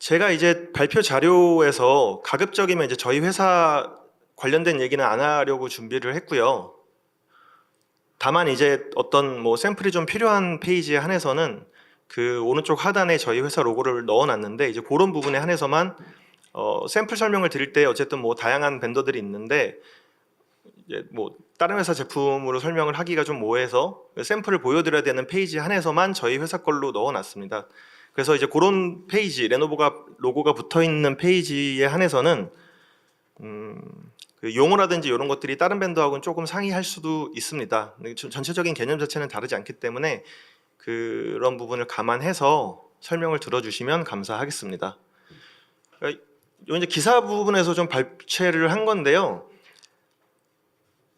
제가 이제 발표 자료에서 가급적이면 이제 저희 회사 관련된 얘기는 안 하려고 준비를 했고요. 다만 이제 어떤 뭐 샘플이 좀 필요한 페이지에 한해서는 그 오른쪽 하단에 저희 회사 로고를 넣어놨는데 이제 그런 부분에 한해서만 샘플 설명을 드릴 때 어쨌든 뭐 다양한 벤더들이 있는데 이제 뭐 다른 회사 제품으로 설명을 하기가 좀 모호해서 샘플을 보여드려야 되는 페이지 한해서만 저희 회사 걸로 넣어놨습니다. 그래서 이제 그런 페이지, 레노버가 로고가 붙어 있는 페이지에 한해서는 그 용어라든지 이런 것들이 다른 밴드하고는 조금 상이할 수도 있습니다. 전체적인 개념 자체는 다르지 않기 때문에 그런 부분을 감안해서 설명을 들어주시면 감사하겠습니다. 요 이제 기사 부분에서 좀 발췌를 한 건데요.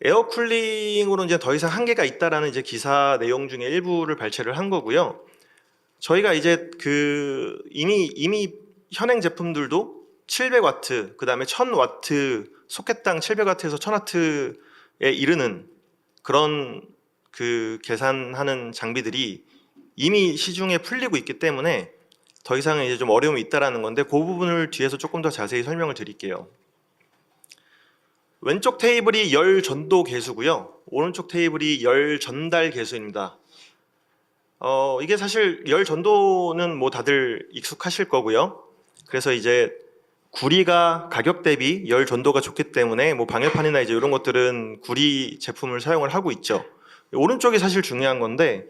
에어쿨링으로 이제 더 이상 한계가 있다라는 이제 기사 내용 중에 일부를 발췌를 한 거고요. 저희가 이제 그 이미 현행 제품들도 700와트, 그 다음에 1000와트, 소켓당 700와트에서 1000와트에 이르는 그런 그 계산하는 장비들이 이미 시중에 풀리고 있기 때문에 더 이상은 이제 좀 어려움이 있다라는 건데 그 부분을 뒤에서 조금 더 자세히 설명을 드릴게요. 왼쪽 테이블이 열 전도 계수고요. 오른쪽 테이블이 열 전달 계수입니다. 이게 사실 열 전도는 뭐 다들 익숙하실 거고요. 그래서 이제 구리가 가격 대비 열 전도가 좋기 때문에 뭐 방열판이나 이제 이런 것들은 구리 제품을 사용을 하고 있죠. 오른쪽이 사실 중요한 건데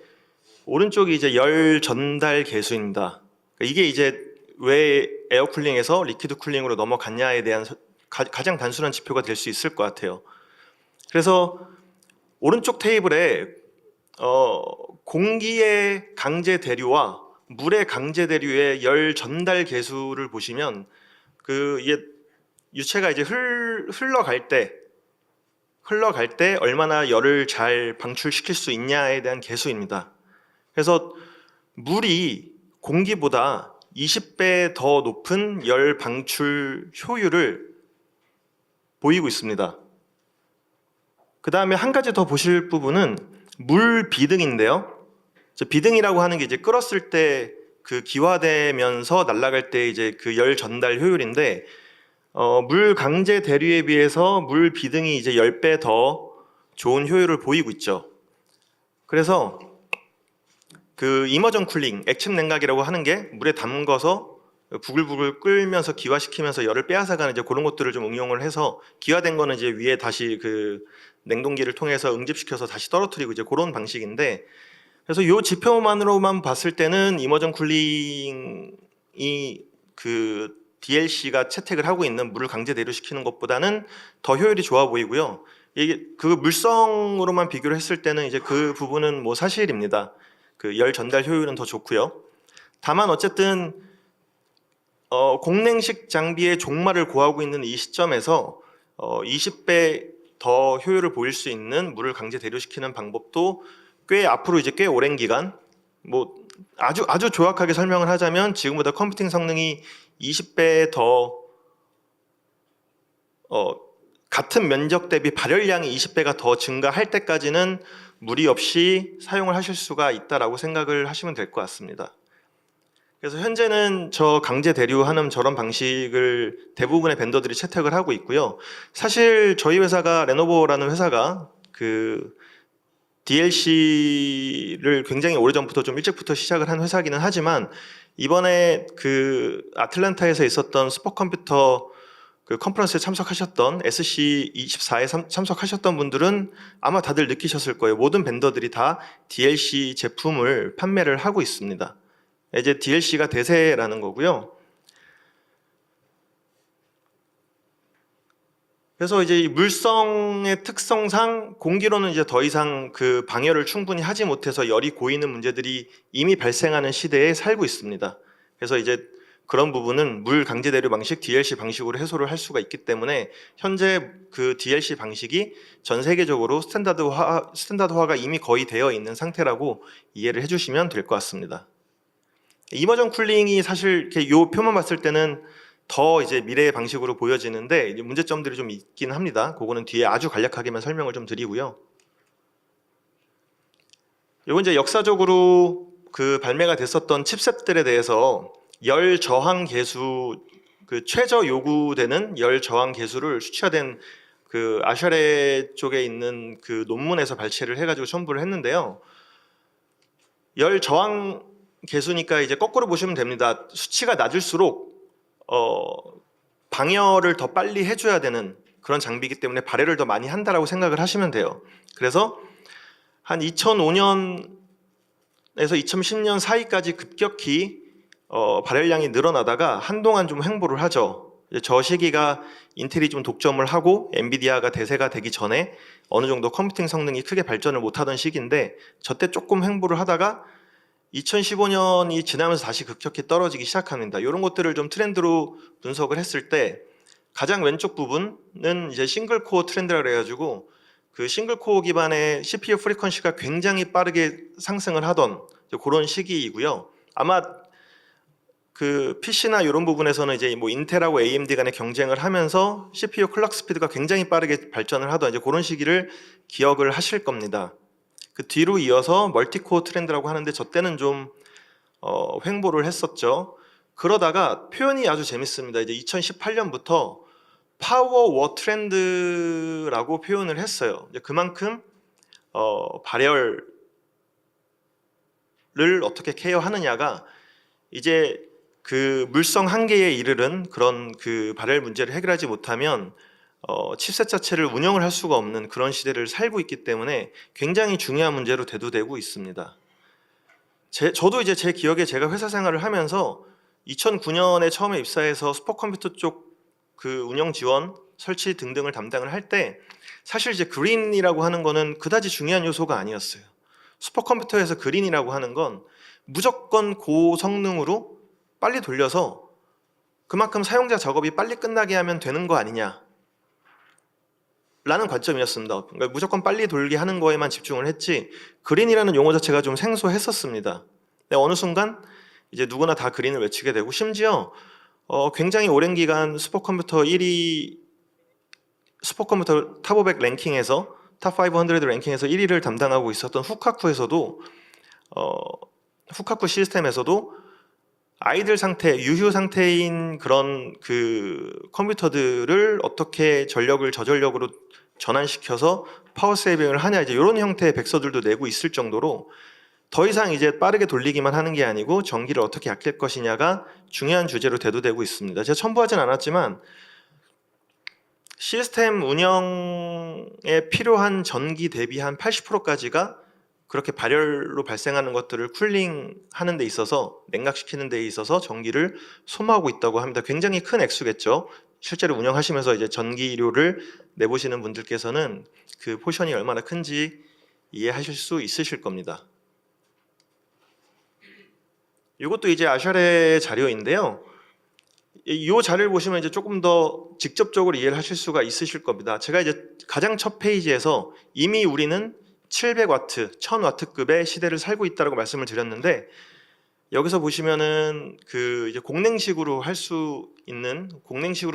오른쪽이 이제 열 전달 계수입니다. 이게 이제 왜 에어쿨링에서 리퀴드 쿨링으로 넘어갔냐에 대한 가장 단순한 지표가 될 수 있을 것 같아요. 그래서 오른쪽 테이블에 공기의 강제 대류와 물의 강제 대류의 열 전달 계수를 보시면 이게 유체가 이제 흘러갈 때 얼마나 열을 잘 방출시킬 수 있냐에 대한 계수입니다. 그래서 물이 공기보다 20배 더 높은 열 방출 효율을 보이고 있습니다. 그 다음에 한 가지 더 보실 부분은 물 비등인데요. 비등이라고 하는 게 이제 끓었을 때 그 기화되면서 날아갈 때 이제 그 열 전달 효율인데 물 강제 대류에 비해서 물 비등이 이제 10배 더 좋은 효율을 보이고 있죠. 그래서 그 이머전 쿨링, 액침 냉각이라고 하는 게 물에 담궈서 부글부글 끓면서 기화시키면서 열을 빼앗아가는 이제 그런 것들을 좀 응용을 해서 기화된 거는 이제 위에 다시 그 냉동기를 통해서 응집시켜서 다시 떨어뜨리고 이제 그런 방식인데 그래서 이 지표만으로만 봤을 때는 이머전 쿨링이 그 DLC가 채택을 하고 있는 물을 강제 대류시키는 것보다는 더 효율이 좋아 보이고요. 이게 그 물성으로만 비교를 했을 때는 이제 그 부분은 뭐 사실입니다. 그 열 전달 효율은 더 좋고요. 다만 어쨌든 공냉식 장비의 종말을 고하고 있는 이 시점에서 20배 더 효율을 보일 수 있는 물을 강제 대류시키는 방법도 앞으로 이제 꽤 오랜 기간 뭐 아주 조악하게 설명을 하자면 지금보다 컴퓨팅 성능이 20배 더 같은 면적 대비 발열량이 20배가 더 증가할 때까지는 무리 없이 사용을 하실 수가 있다라고 생각을 하시면 될 것 같습니다. 그래서 현재는 저 강제 대류하는 저런 방식을 대부분의 벤더들이 채택을 하고 있고요. 사실 저희 회사가 레노버라는 회사가 그 DLC를 굉장히 오래전부터 좀 일찍부터 시작을 한 회사기는 하지만 이번에 그 아틀란타에서 있었던 슈퍼컴퓨터 그 컨퍼런스에 참석하셨던 SC24에 참석하셨던 분들은 아마 다들 느끼셨을 거예요. 모든 벤더들이 다 DLC 제품을 판매를 하고 있습니다. 이제 DLC가 대세라는 거고요. 그래서 이제 이 물성의 특성상 공기로는 이제 더 이상 그 방열을 충분히 하지 못해서 열이 고이는 문제들이 이미 발생하는 시대에 살고 있습니다. 그래서 이제 그런 부분은 물 강제 대류 방식 DLC 방식으로 해소를 할 수가 있기 때문에 현재 그 DLC 방식이 전 세계적으로 스탠다드화가 이미 거의 되어 있는 상태라고 이해를 해주시면 될 것 같습니다. 이머전 쿨링이 사실 이렇게 요 표만 봤을 때는 더 이제 미래의 방식으로 보여지는데 이제 문제점들이 좀 있긴 합니다. 그거는 뒤에 아주 간략하게만 설명을 좀 드리고요. 이건 이제 역사적으로 그 발매가 됐었던 칩셋들에 대해서 열 저항 계수, 그 최저 요구되는 열 저항 계수를 수치화된 그 아샤레 쪽에 있는 그 논문에서 발췌를 해가지고 첨부를 했는데요. 열 저항 계수니까 이제 거꾸로 보시면 됩니다. 수치가 낮을수록 방열을 더 빨리 해줘야 되는 그런 장비이기 때문에 발열을 더 많이 한다라고 생각을 하시면 돼요. 그래서 한 2005년에서 2010년 사이까지 급격히 발열량이 늘어나다가 한동안 좀 횡보를 하죠. 저 시기가 인텔이 좀 독점을 하고 엔비디아가 대세가 되기 전에 어느 정도 컴퓨팅 성능이 크게 발전을 못하던 시기인데, 저때 조금 횡보를 하다가 2015년이 지나면서 다시 급격히 떨어지기 시작합니다. 이런 것들을 좀 트렌드로 분석을 했을 때 가장 왼쪽 부분은 이제 싱글 코어 트렌드라 그래가지고 그 싱글 코어 기반의 CPU 프리퀀시가 굉장히 빠르게 상승을 하던 그런 시기이고요. 아마 그 PC나 이런 부분에서는 이제 뭐 인텔하고 AMD 간의 경쟁을 하면서 CPU 클럭 스피드가 굉장히 빠르게 발전을 하던 이제 그런 시기를 기억을 하실 겁니다. 그 뒤로 이어서 멀티코어 트렌드라고 하는데 저 때는 좀 횡보를 했었죠. 그러다가 표현이 아주 재밌습니다. 이제 2018년부터 파워워 트렌드라고 표현을 했어요. 이제 그만큼 발열을 어떻게 케어하느냐가 이제 그 물성 한계에 이르는 그런 그 발열 문제를 해결하지 못하면 칩셋 자체를 운영을 할 수가 없는 그런 시대를 살고 있기 때문에 굉장히 중요한 문제로 대두되고 있습니다. 저도 이제 제 기억에 제가 회사 생활을 하면서 2009년에 처음에 입사해서 슈퍼컴퓨터 쪽 그 운영 지원, 설치 등등을 담당을 할 때 사실 이제 그린이라고 하는 거는 그다지 중요한 요소가 아니었어요. 슈퍼컴퓨터에서 그린이라고 하는 건 무조건 고성능으로 빨리 돌려서 그만큼 사용자 작업이 빨리 끝나게 하면 되는 거 아니냐 라는 관점이었습니다. 그러니까 무조건 빨리 돌게 하는 거에만 집중을 했지 그린이라는 용어 자체가 좀 생소했었습니다. 근데 어느 순간 이제 누구나 다 그린을 외치게 되고, 심지어 굉장히 오랜 기간 슈퍼컴퓨터 탑500 랭킹에서 탑500 랭킹에서 1위를 담당하고 있었던 후카쿠에서도 후카쿠 시스템에서도 아이들 상태, 유휴 상태인 그런 그 컴퓨터들을 어떻게 전력을 저전력으로 전환시켜서 파워 세이빙을 하냐, 이제 이런 형태의 백서들도 내고 있을 정도로 더 이상 이제 빠르게 돌리기만 하는 게 아니고 전기를 어떻게 아낄 것이냐가 중요한 주제로 대두되고 있습니다. 제가 첨부하진 않았지만 시스템 운영에 필요한 전기 대비 한 80%까지가 그렇게 발열로 발생하는 것들을 쿨링하는 데 있어서, 냉각시키는 데 있어서 전기를 소모하고 있다고 합니다. 굉장히 큰 액수겠죠. 실제로 운영하시면서 이제 전기료를 내보시는 분들께서는 그 포션이 얼마나 큰지 이해하실 수 있으실 겁니다. 이것도 이제 아샤레 자료인데요. 이 자료를 보시면 이제 조금 더 직접적으로 이해를 하실 수가 있으실 겁니다. 제가 이제 가장 첫 페이지에서 이미 우리는 700와트, 1000와트급의 시대를 살고 있다고 말씀을 드렸는데, 여기서 보시면은 그 이제 공냉식으로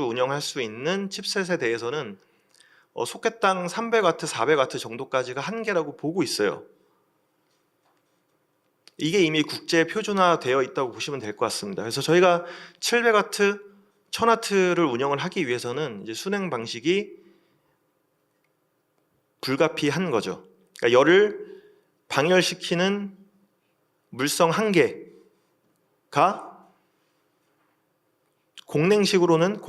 운영할 수 있는 칩셋에 대해서는 소켓당 300와트, 400와트 정도까지가 한계라고 보고 있어요. 이게 이미 국제 표준화되어 있다고 보시면 될 것 같습니다. 그래서 저희가 700와트, 1000와트를 운영을 하기 위해서는 이제 순행 방식이 불가피한 거죠. 그러니까 열을 방열시키는 물성 한계가 공냉식으로는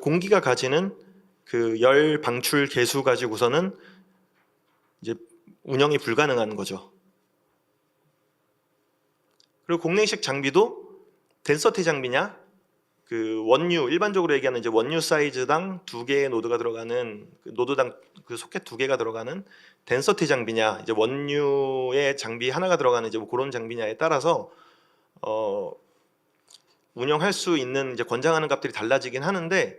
공기가 가지는 그 열 방출 계수 가지고서는 이제 운영이 불가능한 거죠. 그리고 공냉식 장비도 덴서티 장비냐, 그 원유, 일반적으로 얘기하는 이제 원유 사이즈당 2개의 노드가 들어가는 노드당 그 소켓 2개가 들어가는 덴서티 장비냐, 이제 원유의 장비 하나가 들어가는 이제 뭐 그런 장비냐에 따라서 운영할 수 있는 이제 권장하는 값들이 달라지긴 하는데,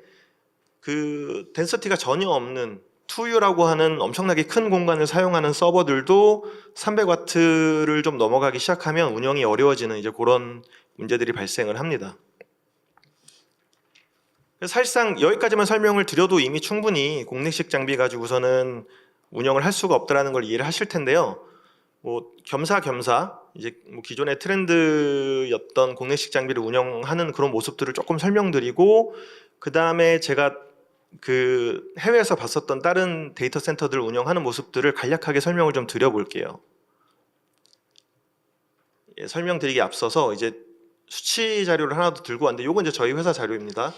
그 덴서티가 전혀 없는 2U라고 하는 엄청나게 큰 공간을 사용하는 서버들도 300와트를 좀 넘어가기 시작하면 운영이 어려워지는 이제 그런 문제들이 발생을 합니다. 사실상 여기까지만 설명을 드려도 이미 충분히 공냉식 장비 가지고서는 운영을 할 수가 없다는 걸 이해를 하실 텐데요. 뭐 겸사겸사 이제 뭐 기존의 트렌드였던 공내식 장비를 운영하는 그런 모습들을 조금 설명드리고, 그 다음에 제가 그 해외에서 봤었던 다른 데이터 센터들 운영하는 모습들을 간략하게 설명을 좀 드려볼게요. 예, 설명드리기 앞서서 이제 수치 자료를 하나 더 들고 왔는데, 요건 이제 저희 회사 자료입니다.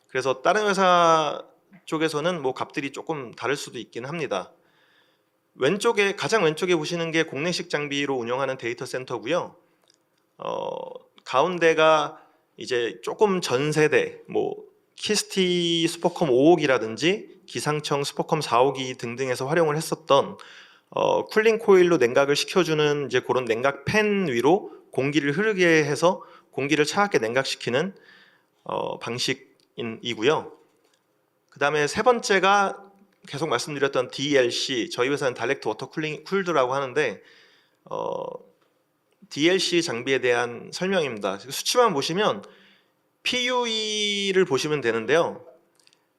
그래서 다른 회사 쪽에서는 뭐 값들이 조금 다를 수도 있긴 합니다. 왼쪽에, 가장 왼쪽에 보시는 게 공내식 장비로 운영하는 데이터 센터고요. 가운데가 이제 조금 전 세대, 뭐 키스티 슈퍼컴 5호기라든지 기상청 슈퍼컴 4호기 등등에서 활용을 했었던 쿨링 코일로 냉각을 시켜주는 이제 그런 냉각 팬 위로 공기를 흐르게 해서 공기를 차갑게 냉각시키는 방식이고요. 그 다음에 세 번째가 계속 말씀드렸던 DLC, 저희 회사는 다이렉트 워터 쿨드라고 하는데 DLC 장비에 대한 설명입니다. 수치만 보시면 PUE를 보시면 되는데요.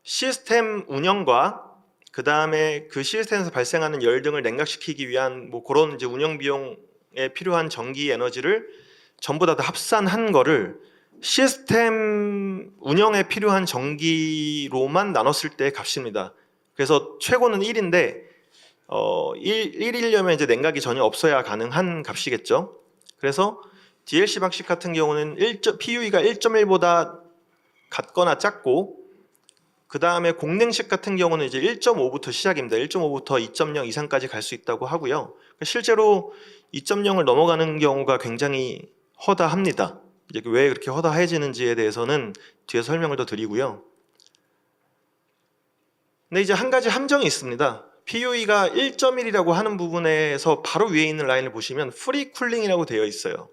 시스템 운영과 그 다음에 그 시스템에서 발생하는 열 등을 냉각시키기 위한 뭐 그런 이제 운영 비용에 필요한 전기 에너지를 전부 다 합산한 거를 시스템 운영에 필요한 전기로만 나눴을 때의 값입니다. 그래서 최고는 1인데 1이려면 이제 냉각이 전혀 없어야 가능한 값이겠죠. 그래서 DLC 방식 같은 경우는 PUE가 1.1보다 같거나 작고, 그 다음에 공냉식 같은 경우는 이제 1.5부터 시작입니다. 1.5부터 2.0 이상까지 갈 수 있다고 하고요. 실제로 2.0을 넘어가는 경우가 굉장히 허다합니다. 이제 왜 그렇게 허다해지는지에 대해서는 뒤에 설명을 더 드리고요. 근데 이제 한 가지 함정이 있습니다. PUE가 1.1이라고 하는 부분에서 바로 위에 있는 라인을 보시면 프리 쿨링이라고 되어 있어요.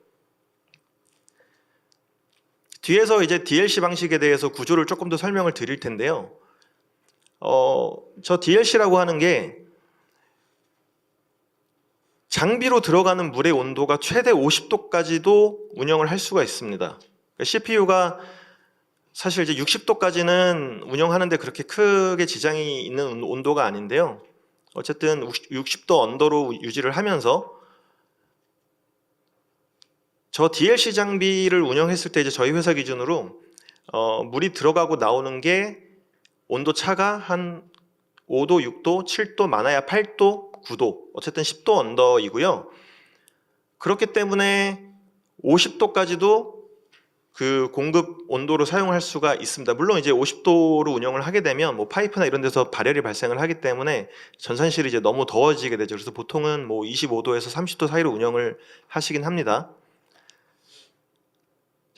뒤에서 이제 DLC 방식에 대해서 구조를 조금 더 설명을 드릴 텐데요. 저 DLC라고 하는 게 장비로 들어가는 물의 온도가 최대 50도까지도 운영을 할 수가 있습니다. CPU가 사실 이제 60도까지는 운영하는데 그렇게 크게 지장이 있는 온도가 아닌데요. 어쨌든 60도 언더로 유지를 하면서 저 DLC 장비를 운영했을 때 이제 저희 회사 기준으로 물이 들어가고 나오는 게 온도 차가 한 5도, 6도, 7도, 많아야 8도, 9도, 어쨌든 10도 언더이고요. 그렇기 때문에 50도까지도 그 공급 온도로 사용할 수가 있습니다. 물론 이제 50도로 운영을 하게 되면 뭐 파이프나 이런 데서 발열이 발생을 하기 때문에 전산실이 이제 너무 더워지게 되죠. 그래서 보통은 뭐 25도에서 30도 사이로 운영을 하시긴 합니다.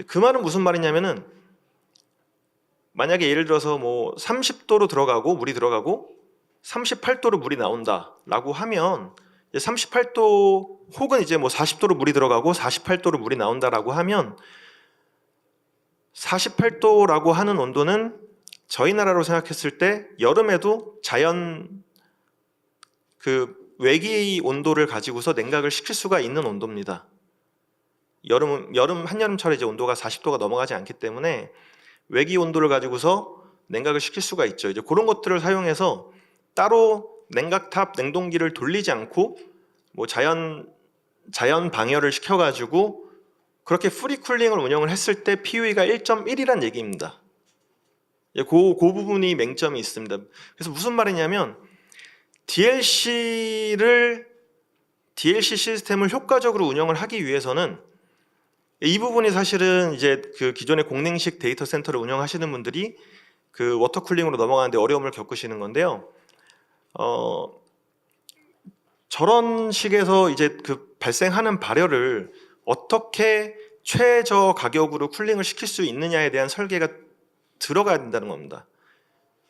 그 말은 무슨 말이냐면은, 만약에 예를 들어서 뭐 30도로 들어가고 물이 들어가고 38도로 물이 나온다 라고 하면, 38도 혹은 이제 뭐 40도로 물이 들어가고 48도로 물이 나온다라고 하면, 48도라고 하는 온도는 저희 나라로 생각했을 때 여름에도 자연 그 외기 온도를 가지고서 냉각을 시킬 수가 있는 온도입니다. 한여름철에 이제 온도가 40도가 넘어가지 않기 때문에 외기 온도를 가지고서 냉각을 시킬 수가 있죠. 이제 그런 것들을 사용해서 따로 냉각탑 냉동기를 돌리지 않고 뭐 자연 방열을 시켜가지고 그렇게 프리 쿨링을 운영을 했을 때 PUE가 1.1이란 얘기입니다. 그 부분이 맹점이 있습니다. 그래서 무슨 말이냐면, DLC 시스템을 효과적으로 운영을 하기 위해서는 이 부분이 사실은 이제 그 기존의 공냉식 데이터 센터를 운영하시는 분들이 그 워터쿨링으로 넘어가는데 어려움을 겪으시는 건데요. 저런 식에서 이제 그 발생하는 발열을 어떻게 최저 가격으로 쿨링을 시킬 수 있느냐에 대한 설계가 들어가야 된다는 겁니다.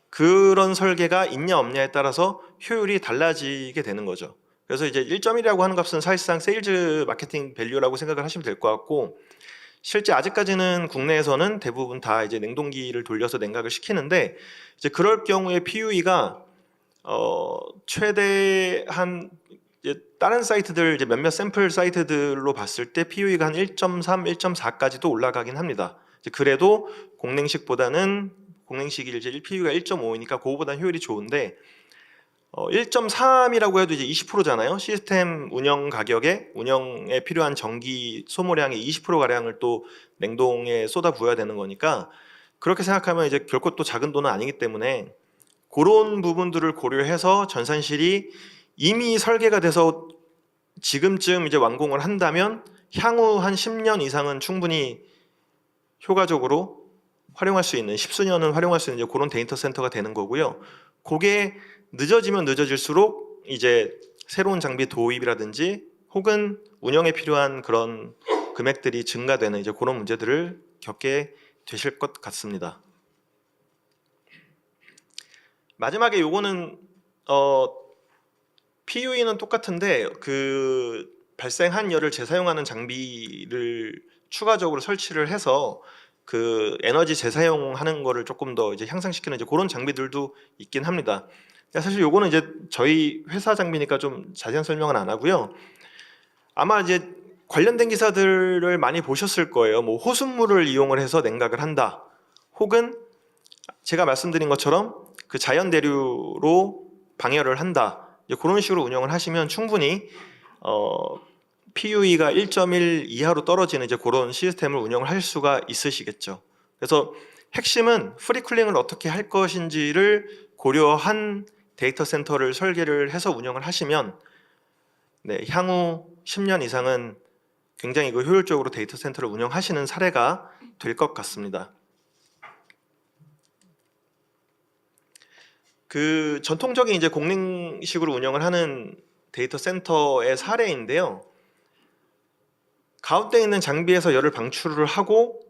그런 설계가 있냐 없냐에 따라서 효율이 달라지게 되는 거죠. 그래서 이제 1.1이라고 하는 값은 사실상 세일즈 마케팅 밸류라고 생각을 하시면 될 것 같고, 실제 아직까지는 국내에서는 대부분 다 이제 냉동기를 돌려서 냉각을 시키는데, 이제 그럴 경우에 PUE가 최대 한 이제 다른 사이트들 이제 몇몇 샘플 사이트들로 봤을 때 PUE가 한 1.3, 1.4까지도 올라가긴 합니다. 이제 그래도 공냉식보다는 공냉식이 이제 PUE가 1.5이니까 그거보다는 효율이 좋은데, 1.3이라고 해도 이제 20%잖아요. 시스템 운영 가격에 운영에 필요한 전기 소모량의 20% 가량을 또 냉동에 쏟아 부어야 되는 거니까 그렇게 생각하면 이제 결코 또 작은 돈은 아니기 때문에 그런 부분들을 고려해서 전산실이 이미 설계가 돼서 지금쯤 이제 완공을 한다면 향후 한 10년 이상은 충분히 효과적으로 활용할 수 있는, 십수년은 활용할 수 있는 이제 그런 데이터 센터가 되는 거고요. 그게 늦어지면 늦어질수록 이제 새로운 장비 도입이라든지 혹은 운영에 필요한 그런 금액들이 증가되는 이제 그런 문제들을 겪게 되실 것 같습니다. 마지막에 요거는 PUE는 똑같은데 그 발생한 열을 재사용하는 장비를 추가적으로 설치를 해서 그 에너지 재사용하는 거를 조금 더 이제 향상시키는 이제 그런 장비들도 있긴 합니다. 사실 요거는 이제 저희 회사 장비니까 좀 자세한 설명은 안 하고요. 아마 이제 관련된 기사들을 많이 보셨을 거예요. 뭐 호수물을 이용을 해서 냉각을 한다. 혹은 제가 말씀드린 것처럼 그 자연 대류로 방열을 한다. 이제 그런 식으로 운영을 하시면 충분히 PUE가 1.1 이하로 떨어지는 이제 그런 시스템을 운영을 할 수가 있으시겠죠. 그래서 핵심은 프리쿨링을 어떻게 할 것인지를 고려한 데이터 센터를 설계를 해서 운영을 하시면 향후 10년 이상은 굉장히 그 효율적으로 데이터 센터를 운영하시는 사례가 될 것 같습니다. 그 전통적인 이제 공랭식으로 운영을 하는 데이터 센터의 사례인데요. 가운데 있는 장비에서 열을 방출을 하고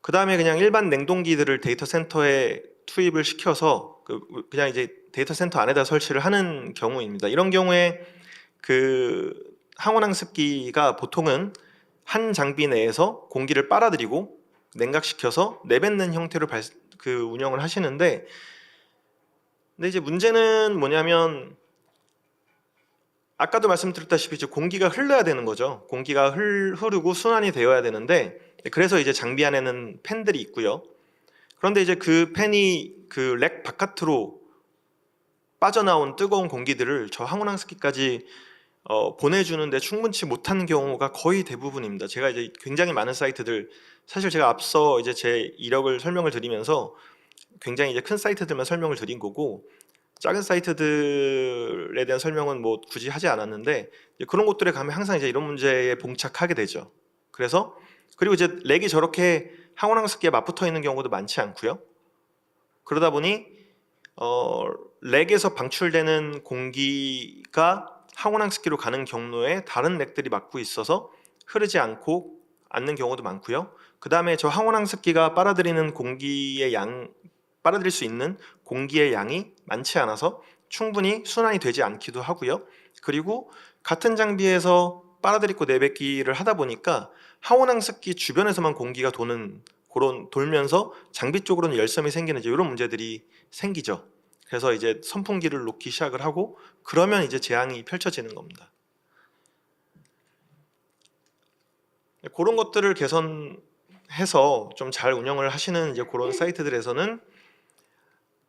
그 다음에 그냥 일반 냉동기들을 데이터 센터에 투입을 시켜서 그냥 이제 데이터 센터 안에다 설치를 하는 경우입니다. 이런 경우에 그 항온항습기가 보통은 한 장비 내에서 공기를 빨아들이고 냉각시켜서 내뱉는 형태로 운영을 하시는데, 근데 이제 문제는 뭐냐면 아까도 말씀드렸다시피 이제 공기가 흘러야 되는 거죠. 공기가 흐르고 순환이 되어야 되는데, 그래서 이제 장비 안에는 팬들이 있고요. 그런데 이제 그 팬이 그 렉 바깥으로 빠져나온 뜨거운 공기들을 저 항온항습기까지 보내주는데 충분치 못한 경우가 거의 대부분입니다. 제가 이제 굉장히 많은 사이트들, 사실 제가 앞서 이제 제 이력을 설명을 드리면서 굉장히 이제 큰 사이트들만 설명을 드린 거고, 작은 사이트들에 대한 설명은 뭐 굳이 하지 않았는데 그런 곳들에 가면 항상 이제 이런 문제에 봉착하게 되죠. 그리고 이제 렉이 저렇게 항온항습기에 맞붙어 있는 경우도 많지 않고요. 그러다 보니 렉에서 방출되는 공기가 항온항습기로 가는 경로에 다른 렉들이 막고 있어서 흐르지 않는 경우도 많고요. 그 다음에 저 항온항습기가 빨아들일 수 있는 공기의 양이 많지 않아서 충분히 순환이 되지 않기도 하고요. 그리고 같은 장비에서 빨아들이고 내뱉기를 하다 보니까 항온항습기 주변에서만 공기가 돌면서 장비 쪽으로는 열섬이 생기는 이런 문제들이 생기죠. 그래서 이제 선풍기를 놓기 시작을 하고 그러면 이제 재앙이 펼쳐지는 겁니다. 그런 것들을 개선해서 좀 잘 운영을 하시는 이제 그런 사이트들에서는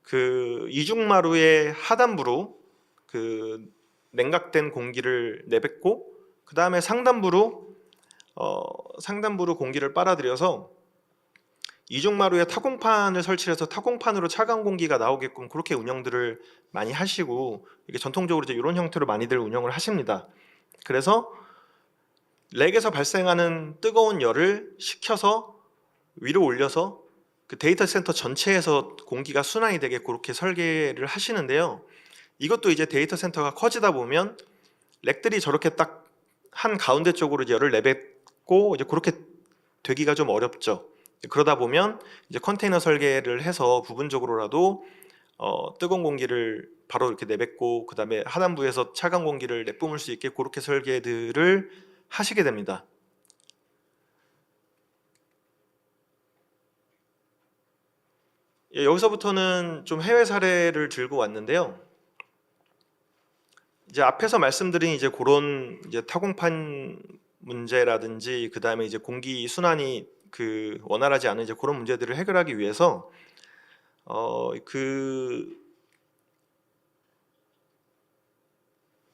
그 이중마루의 하단부로 그 냉각된 공기를 내뱉고 그 다음에 상단부로 공기를 빨아들여서 이중마루에 타공판을 설치해서 타공판으로 차가운 공기가 나오게끔 그렇게 운영들을 많이 하시고, 이게 전통적으로 이제 이런 형태로 많이들 운영을 하십니다. 그래서 렉에서 발생하는 뜨거운 열을 식혀서 위로 올려서 그 데이터 센터 전체에서 공기가 순환이 되게 그렇게 설계를 하시는데요. 이것도 이제 데이터 센터가 커지다 보면 렉들이 저렇게 딱 한 가운데 쪽으로 열을 내뱉고 이제 그렇게 되기가 좀 어렵죠. 그러다 보면 이제 컨테이너 설계를 해서 부분적으로라도 뜨거운 공기를 바로 이렇게 내뱉고 그 다음에 하단부에서 차가운 공기를 내뿜을 수 있게 그렇게 설계들을 하시게 됩니다. 여기서부터는 좀 해외 사례를 들고 왔는데요. 이제 앞에서 말씀드린 이제 그런 이제 타공판 문제라든지 그 다음에 이제 공기 순환이 원활하지 않은 이제 그런 문제들을 해결하기 위해서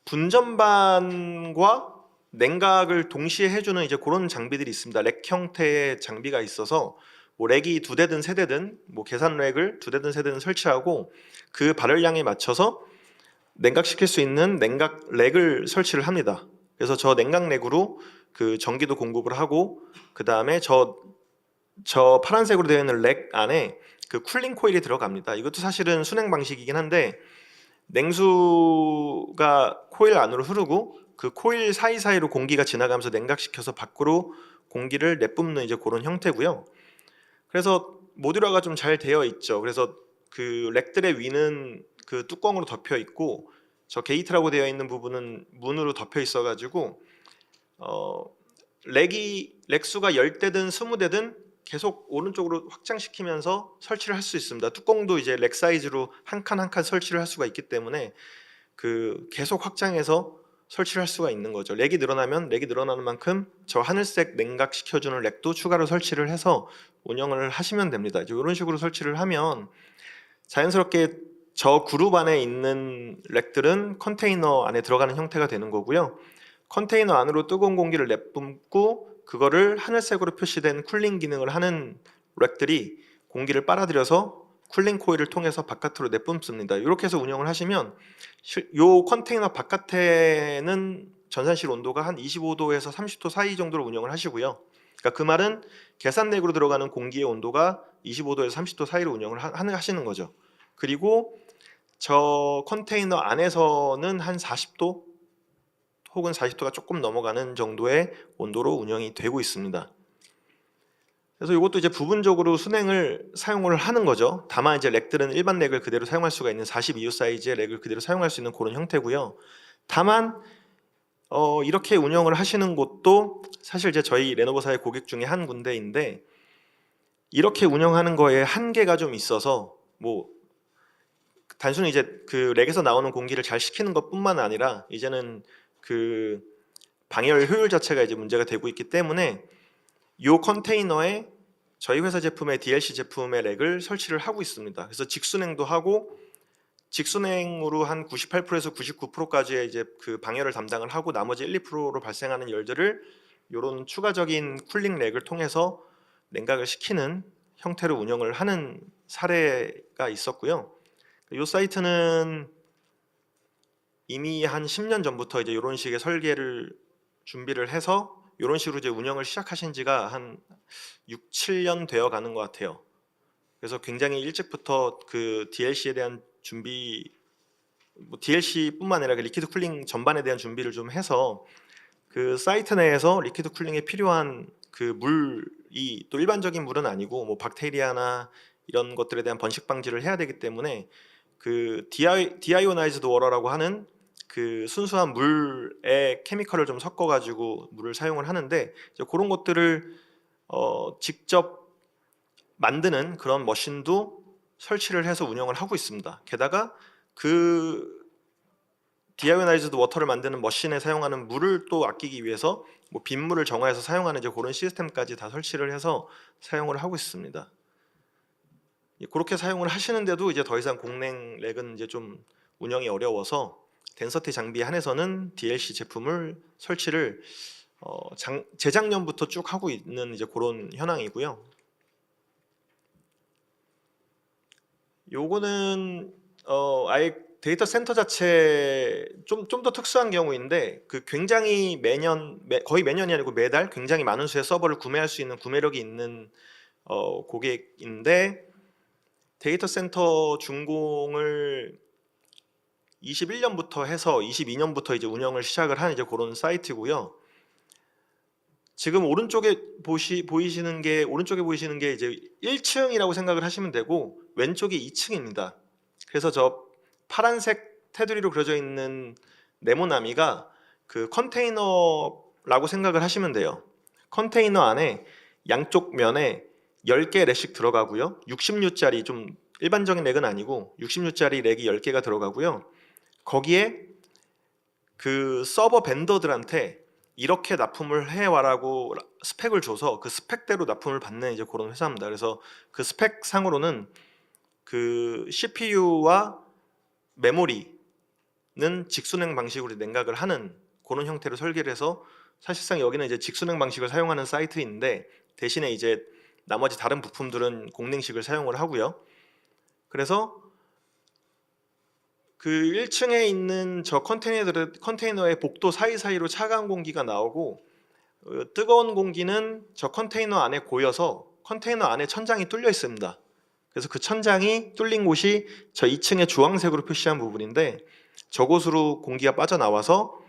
분전반과 냉각을 동시에 해주는 이제 그런 장비들이 있습니다. 렉 형태의 장비가 있어서 뭐 렉이 2대든 3대든 뭐 계산 렉을 2대든 3대든 설치하고 그 발열량에 맞춰서 냉각시킬 수 있는 냉각 렉을 설치를 합니다. 그래서 저 냉각 렉으로 그 전기도 공급을 하고 그 다음에 저 파란색으로 되어 있는 렉 안에 그 쿨링 코일이 들어갑니다. 이것도 사실은 순행 방식이긴 한데 냉수가 코일 안으로 흐르고 그 코일 사이사이로 공기가 지나가면서 냉각시켜서 밖으로 공기를 내뿜는 이제 그런 형태고요. 그래서 모듈화가 좀 잘 되어 있죠. 그래서 그 렉들의 위는 그 뚜껑으로 덮여 있고 저 게이트라고 되어 있는 부분은 문으로 덮여 있어 가지고 렉수가 10대든 20대든 계속 오른쪽으로 확장시키면서 설치를 할 수 있습니다. 뚜껑도 이제 렉 사이즈로 한 칸 한 칸 설치를 할 수가 있기 때문에 그 계속 확장해서 설치를 할 수가 있는 거죠. 렉이 늘어나면 렉이 늘어나는 만큼 저 하늘색 냉각시켜주는 렉도 추가로 설치를 해서 운영을 하시면 됩니다. 이제 이런 식으로 설치를 하면 자연스럽게 저 그룹 안에 있는 렉들은 컨테이너 안에 들어가는 형태가 되는 거고요. 컨테이너 안으로 뜨거운 공기를 내뿜고 그거를 하늘색으로 표시된 쿨링 기능을 하는 렉들이 공기를 빨아들여서 쿨링 코일을 통해서 바깥으로 내뿜습니다. 이렇게 해서 운영을 하시면 요 컨테이너 바깥에는 전산실 온도가 한 25도에서 30도 사이 정도로 운영을 하시고요. 그러니까 그 말은 계산렉으로 들어가는 공기의 온도가 25도에서 30도 사이로 운영을 하시는 거죠. 그리고 저 컨테이너 안에서는 한 40도 혹은 40도가 조금 넘어가는 정도의 온도로 운영이 되고 있습니다. 그래서 이것도 이제 부분적으로 순행을 사용을 하는 거죠. 다만 이제 렉들은 일반 렉을 그대로 사용할 수가 있는 42U 사이즈의 렉을 그대로 사용할 수 있는 그런 형태고요. 다만 이렇게 운영을 하시는 곳도 사실 이제 저희 레노버사의 고객 중에 한 군데인데 이렇게 운영하는 거에 한계가 좀 있어서 뭐 단순히 이제 그 렉에서 나오는 공기를 잘 식히는 것뿐만 아니라 이제는 그 방열 효율 자체가 이제 문제가 되고 있기 때문에 이 컨테이너에 저희 회사 제품의 DLC 제품의 렉을 설치를 하고 있습니다. 그래서 직순행도 하고 직순행으로 한 98%에서 99%까지의 이제 그 방열을 담당을 하고 나머지 1, 2%로 발생하는 열들을 이런 추가적인 쿨링 렉을 통해서 냉각을 시키는 형태로 운영을 하는 사례가 있었고요. 이 사이트는 이미 한 10년 전부터 이제 이런 식의 설계를 준비를 해서 이런 식으로 이제 운영을 시작하신 지가 한 6, 7년 되어 가는 것 같아요. 그래서 굉장히 일찍부터 그 DLC에 대한 준비, 뭐 DLC뿐만 아니라 그 리퀴드 쿨링 전반에 대한 준비를 좀 해서 그 사이트 내에서 리퀴드 쿨링에 필요한 그 물이 또 일반적인 물은 아니고 뭐 박테리아나 이런 것들에 대한 번식 방지를 해야 되기 때문에 그 디아이오나이즈드 워터라고 하는 그 순수한 물에 케미컬을 좀 섞어 가지고 물을 사용을 하는데 이제 그런 것들을 직접 만드는 그런 머신도 설치를 해서 운영을 하고 있습니다. 게다가 그 디아이오나이즈드 워터를 만드는 머신에 사용하는 물을 또 아끼기 위해서 뭐 빗물을 정화해서 사용하는 이제 그런 시스템까지 다 설치를 해서 사용을 하고 있습니다. 그렇게 사용을 하시는데도 이제 더 이상 공랭 렉은 이제 좀 운영이 어려워서 덴서티 장비에 한해서는 DLC 제품을 설치를 재작년부터 쭉 하고 있는 이제 그런 현황이고요. 요거는 아예 데이터 센터 자체 좀 더 특수한 경우인데 그 굉장히 거의 매년이 아니고 매달 굉장히 많은 수의 서버를 구매할 수 있는 구매력이 있는 고객인데 데이터 센터 준공을 21년부터 해서 22년부터 이제 운영을 시작을 한 이제 그런 사이트고요. 지금 오른쪽에 보이시는 게 이제 1층이라고 생각을 하시면 되고 왼쪽이 2층입니다. 그래서 저 파란색 테두리로 그려져 있는 네모나미가 그 컨테이너라고 생각을 하시면 돼요. 컨테이너 안에 양쪽 면에 10개 렉씩 들어가고요. 60U짜리 좀 일반적인 렉은 아니고 60U짜리 렉이 10개가 들어가고요. 거기에 그 서버 벤더들한테 이렇게 납품을 해와라고 스펙을 줘서 그 스펙대로 납품을 받는 이제 그런 회사입니다. 그래서 그 스펙 상으로는 그 CPU와 메모리 직순행 방식으로 냉각을 하는 그런 형태로 설계를 해서 사실상 여기는 이제 직순행 방식을 사용하는 사이트인데 대신에 이제 나머지 다른 부품들은 공냉식을 사용을 하고요. 그래서 그 1층에 있는 저 컨테이너의 복도 사이사이로 차가운 공기가 나오고 뜨거운 공기는 저 컨테이너 안에 고여서 컨테이너 안에 천장이 뚫려 있습니다. 그래서 그 천장이 뚫린 곳이 저 2층에 주황색으로 표시한 부분인데 저곳으로 공기가 빠져나와서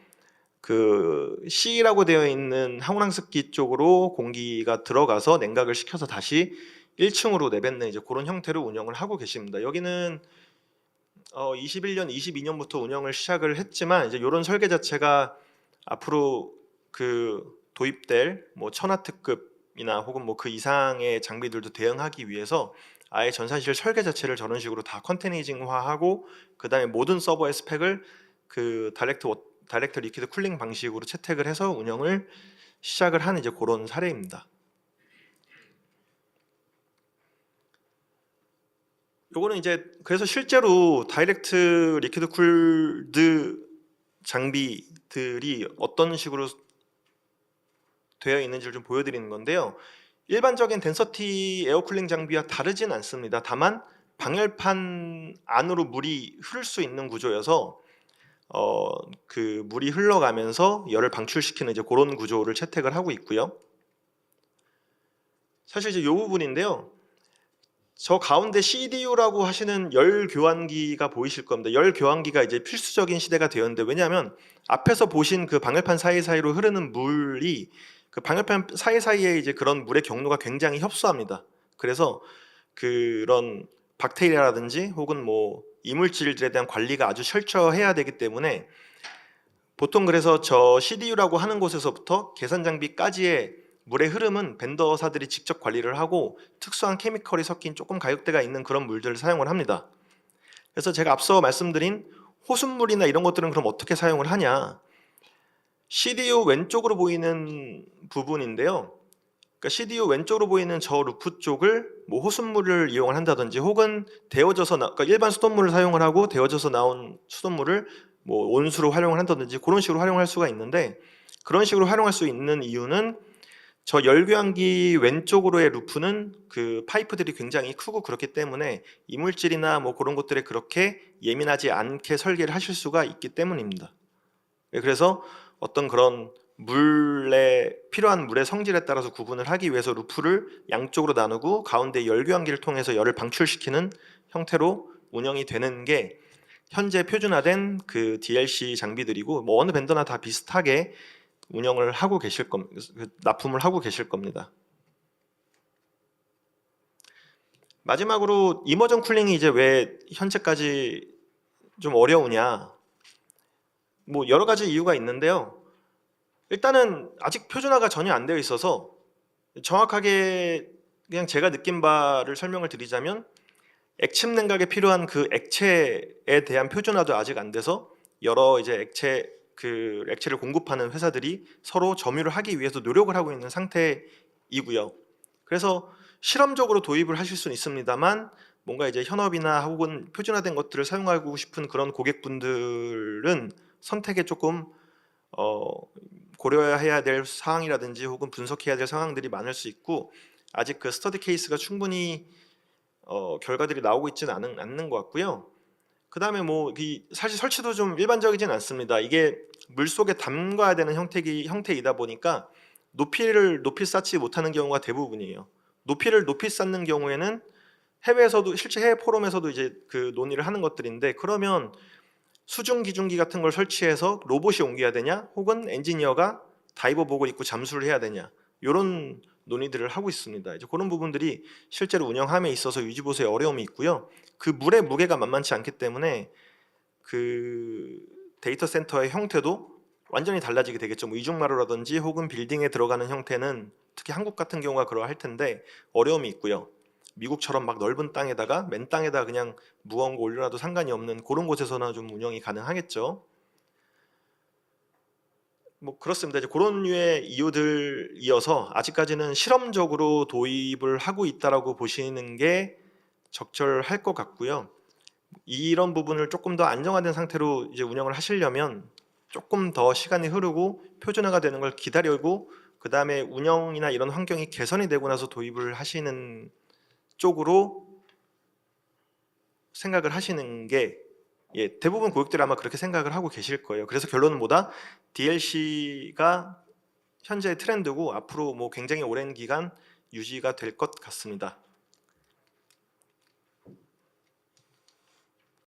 그 C라고 되어 있는 항온항습기 쪽으로 공기가 들어가서 냉각을 시켜서 다시 1층으로 내뱉는 이제 그런 형태로 운영을 하고 계십니다. 여기는 21년, 22년부터 운영을 시작을 했지만 이제 이런 설계 자체가 앞으로 그 도입될 뭐 1000와트급이나 혹은 뭐 그 이상의 장비들도 대응하기 위해서 아예 전산실 설계 자체를 저런 식으로 다 컨테이너징화하고 그 다음에 모든 서버의 스펙을 그 다이렉트 리퀴드 쿨링 방식으로 채택을 해서 운영을 시작을 하는 이제 그런 사례입니다. 요거는 이제 그래서 실제로 다이렉트 리퀴드 쿨드 장비들이 어떤 식으로 되어 있는지를 좀 보여드리는 건데요. 일반적인 덴서티 에어쿨링 장비와 다르진 않습니다. 다만 방열판 안으로 물이 흐를 수 있는 구조여서 그 물이 흘러가면서 열을 방출시키는 이제 그런 구조를 채택을 하고 있고요. 사실 이제 이 부분인데요. 저 가운데 CDU라고 하시는 열 교환기가 보이실 겁니다. 열 교환기가 이제 필수적인 시대가 되었는데 왜냐하면 앞에서 보신 그 방열판 사이사이로 흐르는 물이 그 방열판 사이사이에 이제 그런 물의 경로가 굉장히 협소합니다. 그래서 그런 박테리아라든지 혹은 뭐 이물질들에 대한 관리가 아주 철저해야 되기 때문에 보통 그래서 저 CDU라고 하는 곳에서부터 계산 장비까지의 물의 흐름은 벤더사들이 직접 관리를 하고 특수한 케미컬이 섞인 조금 가격대가 있는 그런 물들을 사용을 합니다. 그래서 제가 앞서 말씀드린 호순물이나 이런 것들은 그럼 어떻게 사용을 하냐? CDU 왼쪽으로 보이는 부분인데요. 그러니까 CDU 왼쪽으로 보이는 저 루프 쪽을 뭐 호순물을 이용을 한다든지 혹은 그러니까 일반 수돗물을 사용을 하고 데워져서 나온 수돗물을 뭐 온수로 활용을 한다든지 그런 식으로 활용할 수가 있는데 그런 식으로 활용할 수 있는 이유는 저 열교환기 왼쪽으로의 루프는 그 파이프들이 굉장히 크고 그렇기 때문에 이물질이나 뭐 그런 것들에 그렇게 예민하지 않게 설계를 하실 수가 있기 때문입니다. 그래서 어떤 그런 필요한 물의 성질에 따라서 구분을 하기 위해서 루프를 양쪽으로 나누고 가운데 열교환기를 통해서 열을 방출시키는 형태로 운영이 되는 게 현재 표준화된 그 DLC 장비들이고 뭐 어느 벤더나 다 비슷하게 운영을 하고 계실 겁니다. 납품을 하고 계실 겁니다. 마지막으로 이머전 쿨링이 이제 왜 현재까지 좀 어려우냐? 뭐 여러 가지 이유가 있는데요. 일단은 아직 표준화가 전혀 안 되어 있어서 정확하게 그냥 제가 느낀 바를 설명을 드리자면 액침 냉각에 필요한 그 액체에 대한 표준화도 아직 안 돼서 여러 이제 액체를 공급하는 회사들이 서로 점유를 하기 위해서 노력을 하고 있는 상태이고요. 그래서 실험적으로 도입을 하실 수는 있습니다만 뭔가 이제 현업이나 혹은 표준화된 것들을 사용하고 싶은 그런 고객분들은 선택에 조금 고려해야 될 사항이라든지 혹은 분석해야 될 상황들이 많을 수 있고 아직 그 스터디 케이스가 충분히 결과들이 나오고 있지는 않는 것 같고요. 그 다음에 뭐 사실 설치도 좀 일반적이진 않습니다. 이게 물 속에 담가야 되는 형태이다 보니까 높이 쌓지 못하는 경우가 대부분이에요. 높이를 높이 쌓는 경우에는 해외에서도 실제 해외 포럼에서도 이제 그 논의를 하는 것들인데 그러면 수중 기중기 같은 걸 설치해서 로봇이 옮겨야 되냐 혹은 엔지니어가 다이버복을 입고 잠수를 해야 되냐 이런 논의들을 하고 있습니다. 이제 그런 부분들이 실제로 운영함에 있어서 유지보수에 어려움이 있고요. 그 물의 무게가 만만치 않기 때문에 그 데이터 센터의 형태도 완전히 달라지게 되겠죠. 뭐 이중마루라든지 혹은 빌딩에 들어가는 형태는 특히 한국 같은 경우가 그러할 텐데 어려움이 있고요. 미국처럼 막 넓은 땅에다가 맨 땅에다 그냥 무거운 거 올려놔도 상관이 없는 그런 곳에서나 좀 운영이 가능하겠죠. 뭐 그렇습니다. 이제 그런 류의 이유들이어서 아직까지는 실험적으로 도입을 하고 있다라고 보시는 게 적절할 것 같고요. 이런 부분을 조금 더 안정화된 상태로 이제 운영을 하시려면 조금 더 시간이 흐르고 표준화가 되는 걸 기다리고 그 다음에 운영이나 이런 환경이 개선이 되고 나서 도입을 하시는 쪽으로 생각을 하시는 게 대부분 고객들이 아마 그렇게 생각을 하고 계실 거예요. 그래서 결론은 뭐다? DLC가 현재의 트렌드고 앞으로 뭐 굉장히 오랜 기간 유지가 될 것 같습니다.